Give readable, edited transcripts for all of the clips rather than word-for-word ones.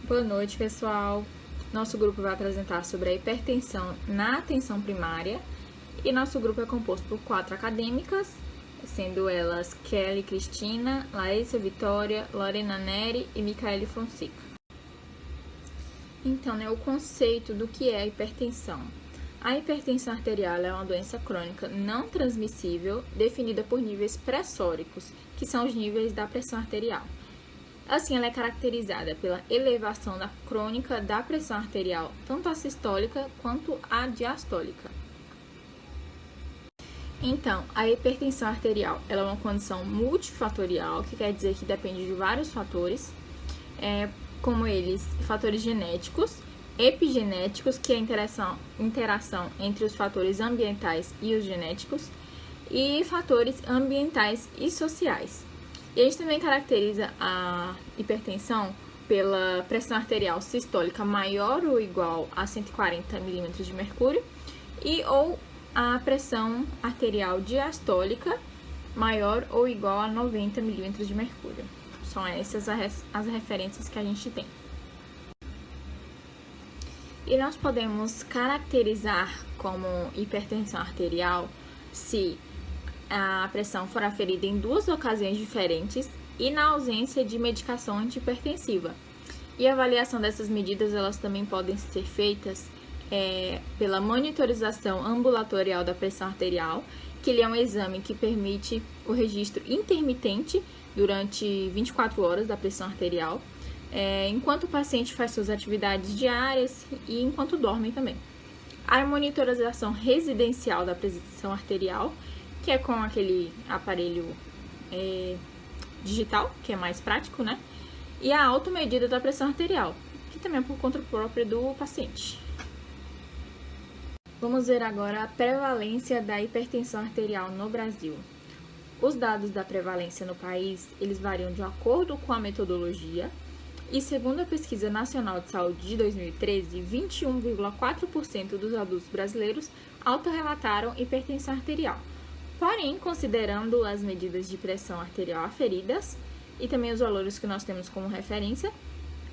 Boa noite, pessoal. Nosso grupo vai apresentar sobre a hipertensão na atenção primária e nosso grupo é composto por 4 acadêmicas, sendo elas Kelly Cristina, Laísa Vitória, Lorena Neri e Micaele Fonseca. Então, o conceito do que é a hipertensão. A hipertensão arterial é uma doença crônica não transmissível definida por níveis pressóricos, que são os níveis da pressão arterial. Assim, ela é caracterizada pela elevação crônica da pressão arterial, tanto a sistólica quanto a diastólica. Então, a hipertensão arterial ela é uma condição multifatorial, que quer dizer que depende de vários fatores, como eles fatores genéticos, epigenéticos, que é a interação entre os fatores ambientais e os genéticos, e fatores ambientais e sociais. E a gente também caracteriza a hipertensão pela pressão arterial sistólica maior ou igual a 140 milímetros de mercúrio ou a pressão arterial diastólica maior ou igual a 90 milímetros de mercúrio. São essas as referências que a gente tem. E nós podemos caracterizar como hipertensão arterial se a pressão for aferida em 2 ocasiões diferentes e na ausência de medicação antihipertensiva. E a avaliação dessas medidas, elas também podem ser feitas pela monitorização ambulatorial da pressão arterial, que ele é um exame que permite o registro intermitente durante 24 horas da pressão arterial, enquanto o paciente faz suas atividades diárias e enquanto dorme também. A monitorização residencial da pressão arterial, que é com aquele aparelho digital, que é mais prático, né? E a automedida da pressão arterial, que também é por conta própria do paciente. Vamos ver agora a prevalência da hipertensão arterial no Brasil. Os dados da prevalência no país, eles variam de acordo com a metodologia, e segundo a Pesquisa Nacional de Saúde de 2013, 21,4% dos adultos brasileiros autorrelataram hipertensão arterial. Porém, considerando as medidas de pressão arterial aferidas e também os valores que nós temos como referência,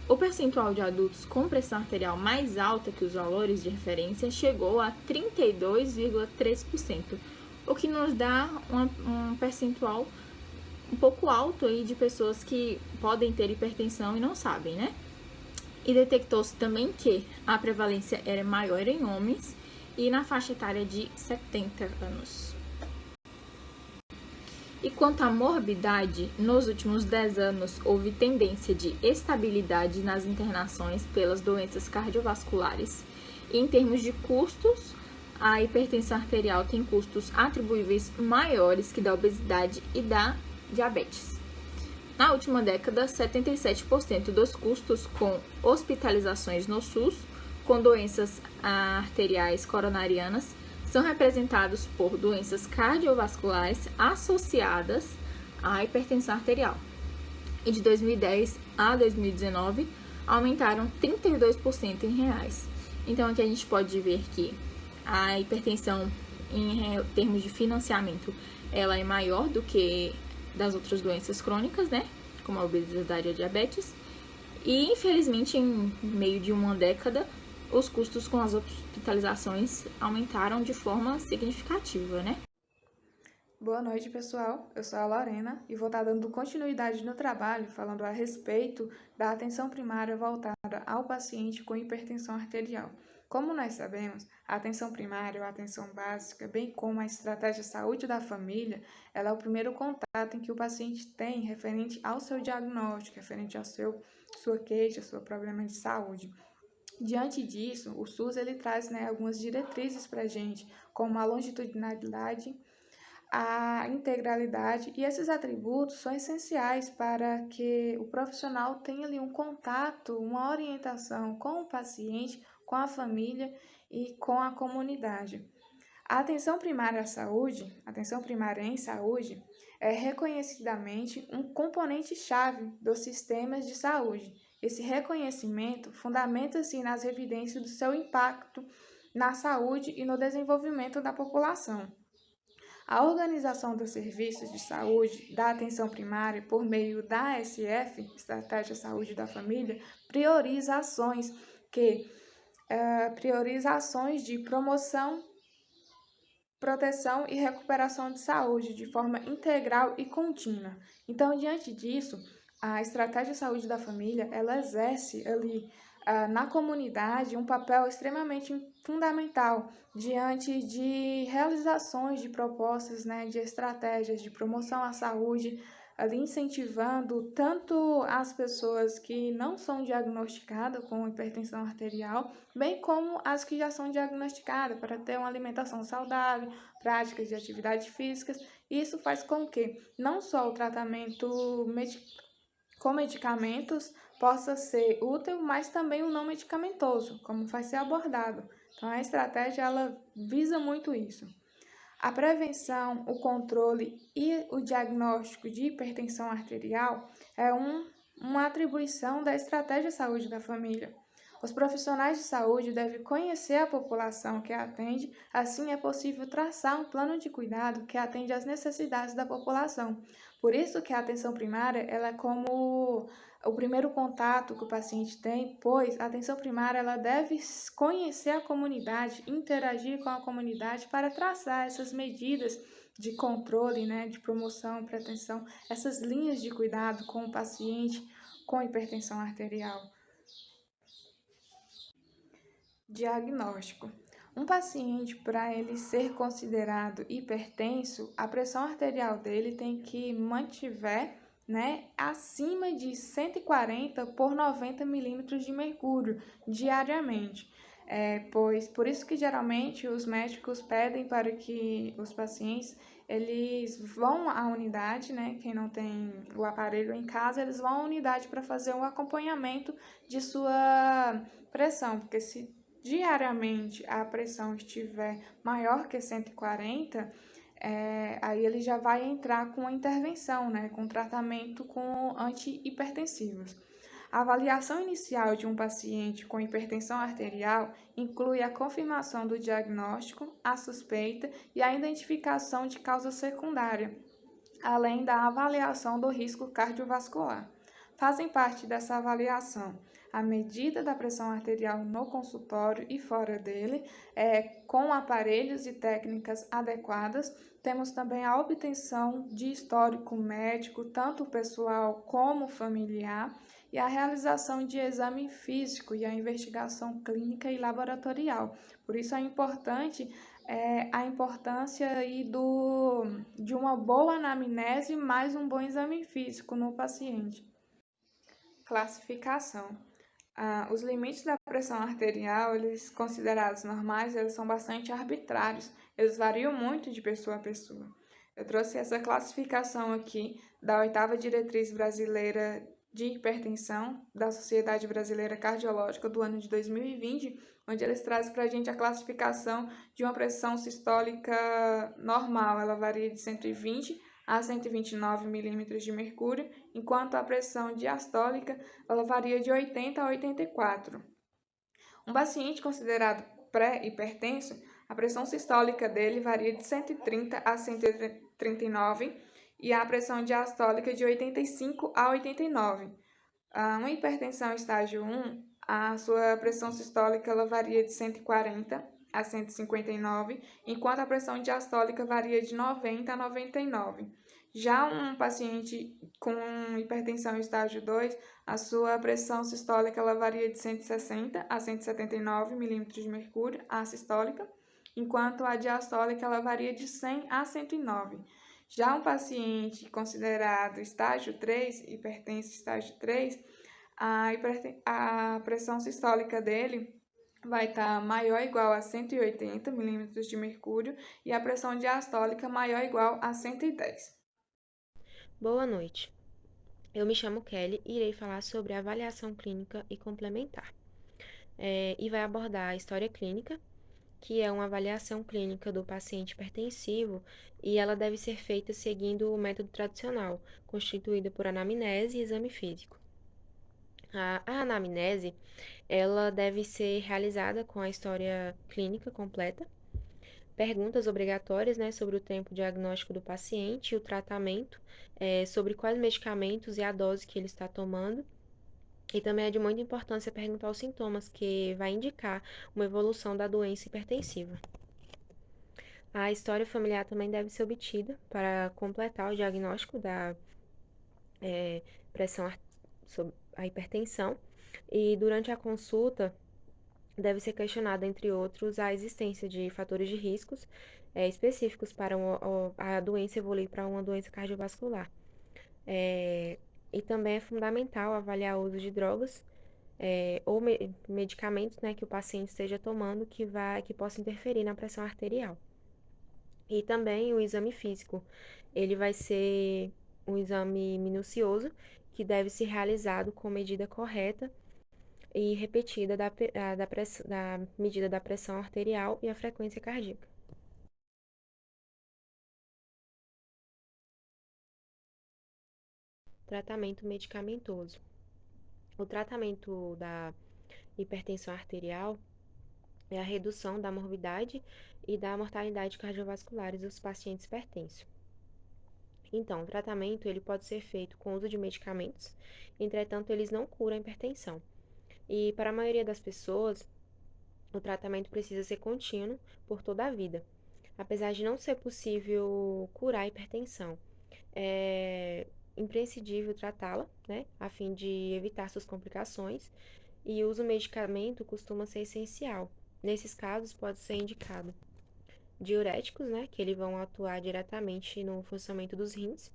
o percentual de adultos com pressão arterial mais alta que os valores de referência chegou a 32,3%, o que nos dá um percentual um pouco alto aí de pessoas que podem ter hipertensão e não sabem, né? E detectou-se também que a prevalência era maior em homens e na faixa etária de 70 anos. E quanto à morbidade, nos últimos 10 anos houve tendência de estabilidade nas internações pelas doenças cardiovasculares. E em termos de custos, a hipertensão arterial tem custos atribuíveis maiores que da obesidade e da diabetes. Na última década, 77% dos custos com hospitalizações no SUS com doenças arteriais coronarianas são representados por doenças cardiovasculares associadas à hipertensão arterial. E de 2010 a 2019, aumentaram 32% em reais. Então, aqui a gente pode ver que a hipertensão, em termos de financiamento, ela é maior do que das outras doenças crônicas, né? Como a obesidade e a diabetes. E, infelizmente, em meio de uma década, os custos com as hospitalizações aumentaram de forma significativa, né? Boa noite, pessoal. Eu sou a Lorena e vou estar dando continuidade no trabalho falando a respeito da atenção primária voltada ao paciente com hipertensão arterial. Como nós sabemos, a atenção primária ou a atenção básica, bem como a estratégia de saúde da família, ela é o primeiro contato em que o paciente tem referente ao seu diagnóstico, referente ao sua queixa, seu problema de saúde. Diante disso, o SUS ele traz algumas diretrizes para a gente, como a longitudinalidade, a integralidade, e esses atributos são essenciais para que o profissional tenha ali um contato, uma orientação com o paciente, com a família e com a comunidade. A atenção primária à saúde, a atenção primária em saúde, é reconhecidamente um componente-chave dos sistemas de saúde. Esse reconhecimento fundamenta-se nas evidências do seu impacto na saúde e no desenvolvimento da população. A organização dos serviços de saúde da atenção primária por meio da ASF, Estratégia Saúde da Família, prioriza ações de promoção, proteção e recuperação de saúde de forma integral e contínua. Então, diante disso, a Estratégia Saúde da Família, ela exerce ali na comunidade um papel extremamente fundamental diante de realizações de propostas, né, de estratégias de promoção à saúde, ali incentivando tanto as pessoas que não são diagnosticadas com hipertensão arterial, bem como as que já são diagnosticadas, para ter uma alimentação saudável, práticas de atividades físicas. Isso faz com que não só o tratamento com medicamentos possa ser útil, mas também o não medicamentoso, como vai ser abordado. Então, a estratégia ela visa muito isso. A prevenção, o controle e o diagnóstico de hipertensão arterial é uma atribuição da Estratégia Saúde da Família. Os profissionais de saúde devem conhecer a população que atende, assim é possível traçar um plano de cuidado que atende às necessidades da população. Por isso que a atenção primária ela é como o primeiro contato que o paciente tem, pois a atenção primária ela deve conhecer a comunidade, interagir com a comunidade para traçar essas medidas de controle, né, de promoção, prevenção, essas linhas de cuidado com o paciente com hipertensão arterial. Diagnóstico. Um paciente, para ele ser considerado hipertenso, a pressão arterial dele tem que mantiver, né, acima de 140 por 90 milímetros de mercúrio diariamente. Pois por isso que geralmente os médicos pedem para que os pacientes eles vão à unidade, né? Quem não tem o aparelho em casa, eles vão à unidade para fazer um acompanhamento de sua pressão, porque se diariamente a pressão estiver maior que 140, aí ele já vai entrar com a intervenção, né, com tratamento com antihipertensivos. A avaliação inicial de um paciente com hipertensão arterial inclui a confirmação do diagnóstico, a suspeita e a identificação de causa secundária, além da avaliação do risco cardiovascular. Fazem parte dessa avaliação a medida da pressão arterial no consultório e fora dele, com aparelhos e técnicas adequadas. Temos também a obtenção de histórico médico, tanto pessoal como familiar, e a realização de exame físico e a investigação clínica e laboratorial. Por isso é importante a importância aí de uma boa anamnese mais um bom exame físico no paciente. Classificação. Os limites da pressão arterial, eles considerados normais, eles são bastante arbitrários, eles variam muito de pessoa a pessoa. Eu trouxe essa classificação aqui da 8ª Diretriz Brasileira de Hipertensão, da Sociedade Brasileira Cardiológica do ano de 2020, onde eles trazem para a gente a classificação de uma pressão sistólica normal, ela varia de 120 a 129 milímetros de mercúrio, enquanto a pressão diastólica ela varia de 80 a 84. Um paciente considerado pré-hipertenso, a pressão sistólica dele varia de 130 a 139 e a pressão diastólica de 85 a 89. Uma hipertensão estágio 1, a sua pressão sistólica ela varia de 140 a 159, enquanto a pressão diastólica varia de 90 a 99. Já um paciente com hipertensão estágio 2, a sua pressão sistólica ela varia de 160 a 179 milímetros de mercúrio, a sistólica, enquanto a diastólica ela varia de 100 a 109. Já um paciente considerado estágio 3, hipertenso estágio 3, a pressão sistólica dele vai estar maior ou igual a 180 milímetros de mercúrio e a pressão diastólica maior ou igual a 110. Boa noite. Eu me chamo Kelly e irei falar sobre avaliação clínica e complementar. E vai abordar a história clínica, que é uma avaliação clínica do paciente hipertensivo e ela deve ser feita seguindo o método tradicional, constituída por anamnese e exame físico. A anamnese, ela deve ser realizada com a história clínica completa, perguntas obrigatórias, né, sobre o tempo diagnóstico do paciente e o tratamento, sobre quais medicamentos e a dose que ele está tomando. E também é de muita importância perguntar os sintomas, que vai indicar uma evolução da doença hipertensiva. A história familiar também deve ser obtida para completar o diagnóstico da pressão sobre a hipertensão. E durante a consulta, deve ser questionada, entre outros, a existência de fatores de riscos específicos para a doença evoluir para uma doença cardiovascular. E também é fundamental avaliar o uso de drogas ou medicamentos, né, que o paciente esteja tomando que possa interferir na pressão arterial. E também o exame físico. Ele vai ser um exame minucioso que deve ser realizado com medida correta e repetida da medida da pressão arterial e a frequência cardíaca. Tratamento medicamentoso. O tratamento da hipertensão arterial é a redução da morbidade e da mortalidade cardiovasculares dos pacientes hipertensos. Então, o tratamento ele pode ser feito com o uso de medicamentos, entretanto, eles não curam a hipertensão. E para a maioria das pessoas, o tratamento precisa ser contínuo por toda a vida. Apesar de não ser possível curar a hipertensão, é imprescindível tratá-la, né, a fim de evitar suas complicações, e o uso do medicamento costuma ser essencial. Nesses casos, pode ser indicado diuréticos, né, que eles vão atuar diretamente no funcionamento dos rins,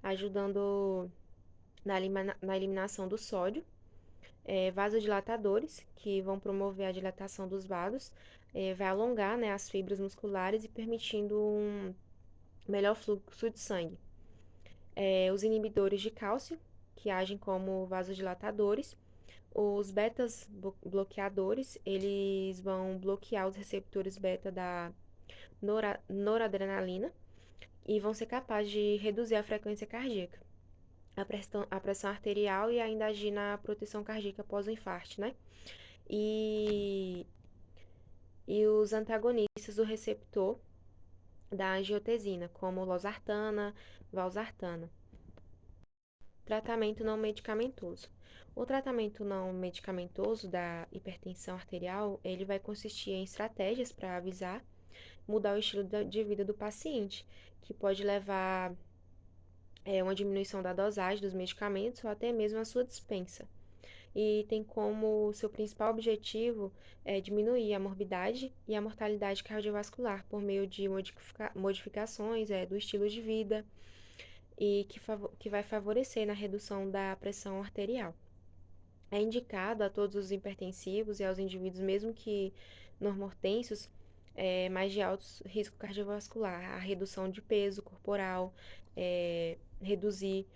ajudando na eliminação do sódio, vasodilatadores, que vão promover a dilatação dos vasos, vai alongar, né, as fibras musculares e permitindo um melhor fluxo de sangue. Os inibidores de cálcio, que agem como vasodilatadores. Os betas bloqueadores, eles vão bloquear os receptores beta da noradrenalina e vão ser capazes de reduzir a frequência cardíaca, a pressão arterial e ainda agir na proteção cardíaca após o infarto, né? E os antagonistas do receptor da angiotensina, como losartana, valsartana. Tratamento não medicamentoso. O tratamento não medicamentoso da hipertensão arterial, ele vai consistir em estratégias para avisar, mudar o estilo de vida do paciente, que pode levar uma diminuição da dosagem dos medicamentos ou até mesmo a sua dispensa. E tem como seu principal objetivo diminuir a morbidade e a mortalidade cardiovascular por meio de modificações do estilo de vida e que vai favorecer na redução da pressão arterial. É indicado a todos os hipertensivos e aos indivíduos, mesmo que normotensos, mais de alto risco cardiovascular, a redução de peso corporal, reduzir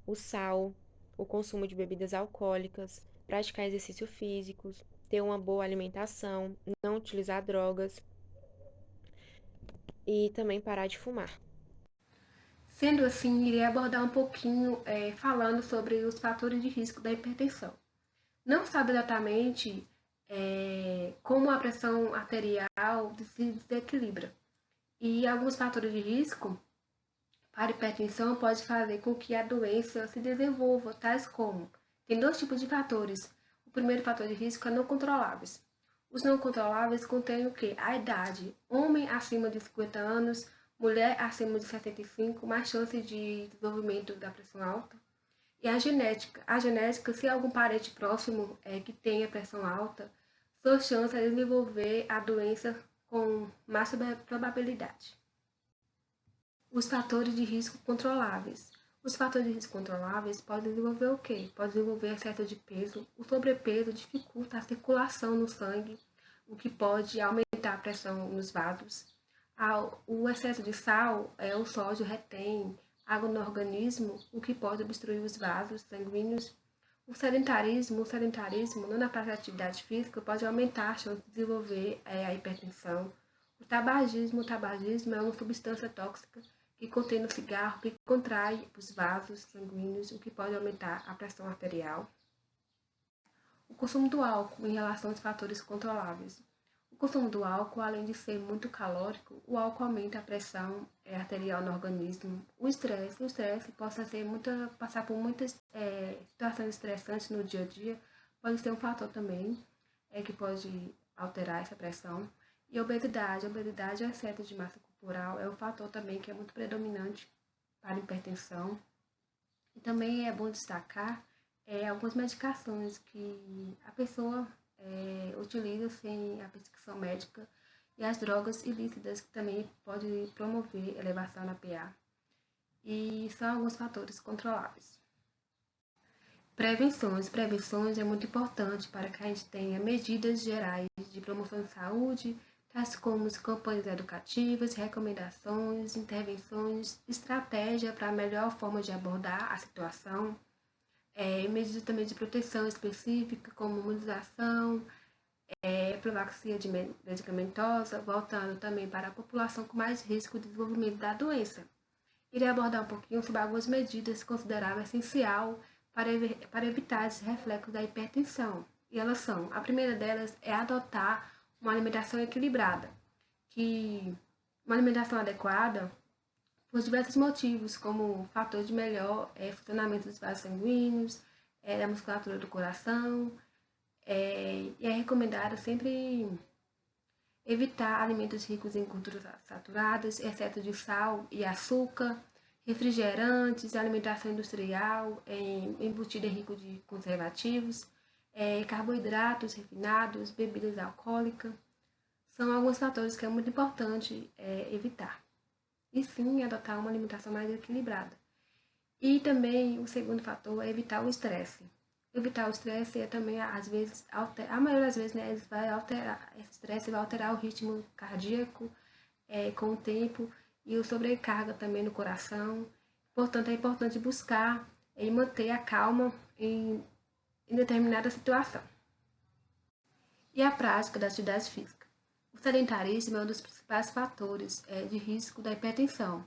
o sal, o consumo de bebidas alcoólicas, praticar exercícios físicos, ter uma boa alimentação, não utilizar drogas e também parar de fumar. Sendo assim, irei abordar um pouquinho falando sobre os fatores de risco da hipertensão. Não sabe exatamente como a pressão arterial se desequilibra. E alguns fatores de risco para hipertensão pode fazer com que a doença se desenvolva, tais como: tem dois tipos de fatores. O primeiro fator de risco é não controláveis. Os não controláveis contêm o quê? A idade. Homem acima de 50 anos, mulher acima de 65, mais chance de desenvolvimento da pressão alta. E a genética. A genética, se algum parente próximo que tenha pressão alta, sua chance é de desenvolver a doença com mais probabilidade. Os fatores de risco controláveis. Os fatores de risco controláveis podem desenvolver o quê? Pode desenvolver excesso de peso. O sobrepeso dificulta a circulação no sangue, o que pode aumentar a pressão nos vasos. O excesso de sal, o sódio retém água no organismo, o que pode obstruir os vasos sanguíneos. O sedentarismo, não na prática de atividade física, pode aumentar a chance de desenvolver a hipertensão. O tabagismo é uma substância tóxica que contém no cigarro, que contrai os vasos sanguíneos, o que pode aumentar a pressão arterial. O consumo do álcool em relação aos fatores controláveis. O O consumo do álcool, além de ser muito calórico, o álcool aumenta a pressão arterial no organismo. O estresse passar por muitas situações estressantes no dia a dia, pode ser um fator também que pode alterar essa pressão. E a obesidade, o excesso de massa corporal, é um fator também que é muito predominante para a hipertensão. E também é bom destacar algumas medicações que a pessoa utiliza sem a prescrição médica e as drogas ilícitas que também podem promover elevação na PA. E são alguns fatores controláveis. Prevenções é muito importante para que a gente tenha medidas gerais de promoção de saúde, tais como campanhas educativas, recomendações, intervenções, estratégia para a melhor forma de abordar a situação, medidas também de proteção específica, como imunização, profilaxia medicamentosa, voltando também para a população com mais risco de desenvolvimento da doença. Irei abordar um pouquinho sobre algumas medidas consideradas essencial para evitar esses reflexos da hipertensão. E elas são, a primeira delas é adotar uma alimentação equilibrada, que uma alimentação adequada por diversos motivos, como fator de melhor funcionamento dos vasos sanguíneos, da musculatura do coração, e é recomendado sempre evitar alimentos ricos em gorduras saturadas, exceto de sal e açúcar, refrigerantes, alimentação industrial, embutida rico de conservativos, carboidratos refinados, bebidas alcoólicas. São alguns fatores que é muito importante evitar. E sim, adotar uma alimentação mais equilibrada. E também o segundo fator é evitar o estresse. Evitar o estresse também, às vezes, a maioria das vezes, né, esse estresse vai alterar o ritmo cardíaco com o tempo e o sobrecarga também no coração. Portanto, é importante buscar e manter a calma em determinada situação. E a prática da atividade física. O sedentarismo é um dos principais fatores de risco da hipertensão.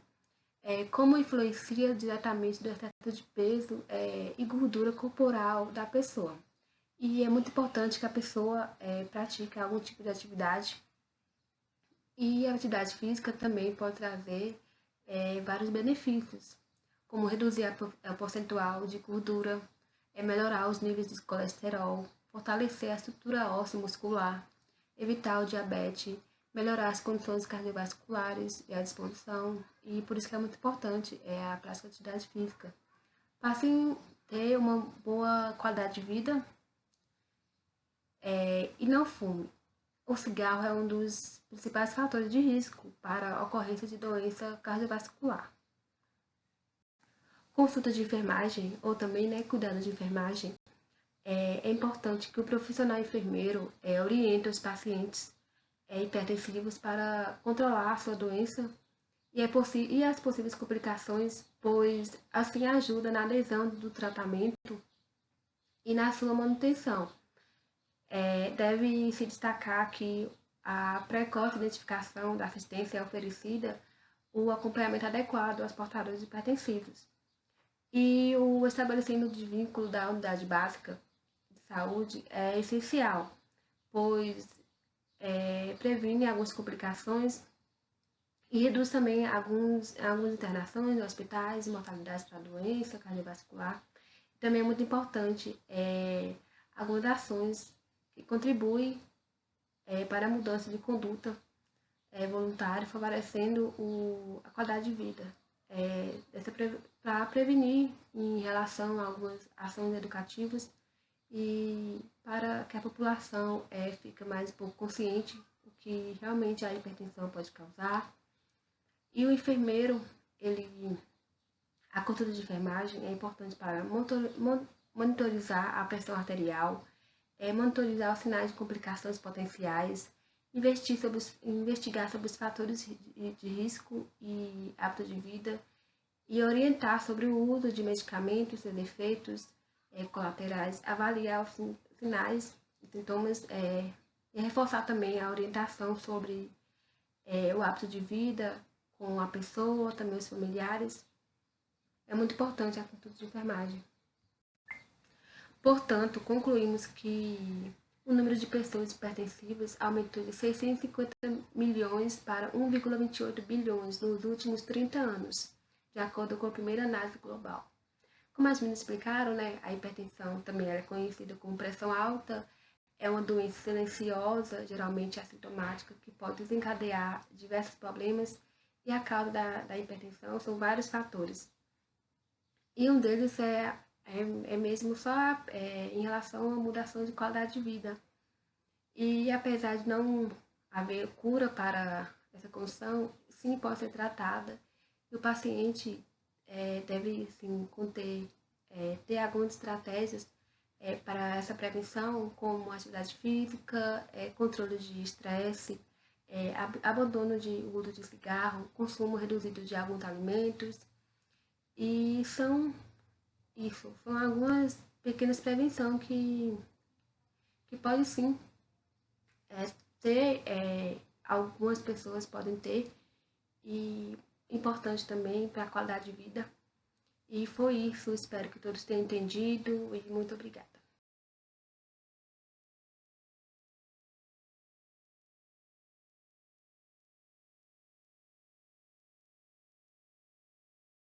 Como influencia diretamente no excesso de peso e gordura corporal da pessoa. E é muito importante que a pessoa pratique algum tipo de atividade. E a atividade física também pode trazer vários benefícios, como reduzir a percentual de gordura, melhorar os níveis de colesterol, fortalecer a estrutura óssea e muscular, evitar o diabetes, melhorar as condições cardiovasculares e a disposição, e por isso que é muito importante a prática de atividade física. Para assim ter uma boa qualidade de vida e não fume. O cigarro é um dos principais fatores de risco para a ocorrência de doença cardiovascular. Consulta de enfermagem, ou também cuidado de enfermagem, é importante que o profissional enfermeiro oriente os pacientes hipertensivos para controlar a sua doença e as possíveis complicações, pois assim ajuda na adesão do tratamento e na sua manutenção. Deve se destacar que a precoce identificação da assistência oferecida, o acompanhamento adequado aos portadores hipertensivos e o estabelecimento de vínculo da unidade básica de saúde é essencial, pois previne algumas complicações e reduz também algumas internações em hospitais e mortalidade para a doença cardiovascular. Também é muito importante algumas ações que contribuem para a mudança de conduta voluntária, favorecendo a qualidade de vida, para prevenir em relação a algumas ações educativas e para que a população fique mais um pouco consciente do que realmente a hipertensão pode causar. E o enfermeiro, a consulta de enfermagem é importante para monitorizar a pressão arterial, monitorizar os sinais de complicações potenciais, investigar sobre os fatores de risco e hábito de vida e orientar sobre o uso de medicamentos, seus efeitos colaterais, avaliar os sinais e sintomas e reforçar também a orientação sobre o hábito de vida com a pessoa, também os familiares. É muito importante a consulta de enfermagem. Portanto, concluímos que o número de pessoas hipertensivas aumentou de 650 milhões para 1,28 bilhões nos últimos 30 anos, de acordo com a primeira análise global. Como as meninas explicaram, né, a hipertensão também é conhecida como pressão alta, é uma doença silenciosa, geralmente assintomática, que pode desencadear diversos problemas, e a causa da hipertensão são vários fatores. E um deles é mesmo só em relação à mudança de qualidade de vida. E apesar de não haver cura para essa condição, sim pode ser tratada. E o paciente deve sim ter algumas estratégias para essa prevenção, como atividade física, controle de estresse, abandono de uso de cigarro, consumo reduzido de alguns alimentos. E são algumas pequenas prevenções que pode sim ter, algumas pessoas podem ter, e importante também para a qualidade de vida. E foi isso, espero que todos tenham entendido e muito obrigada.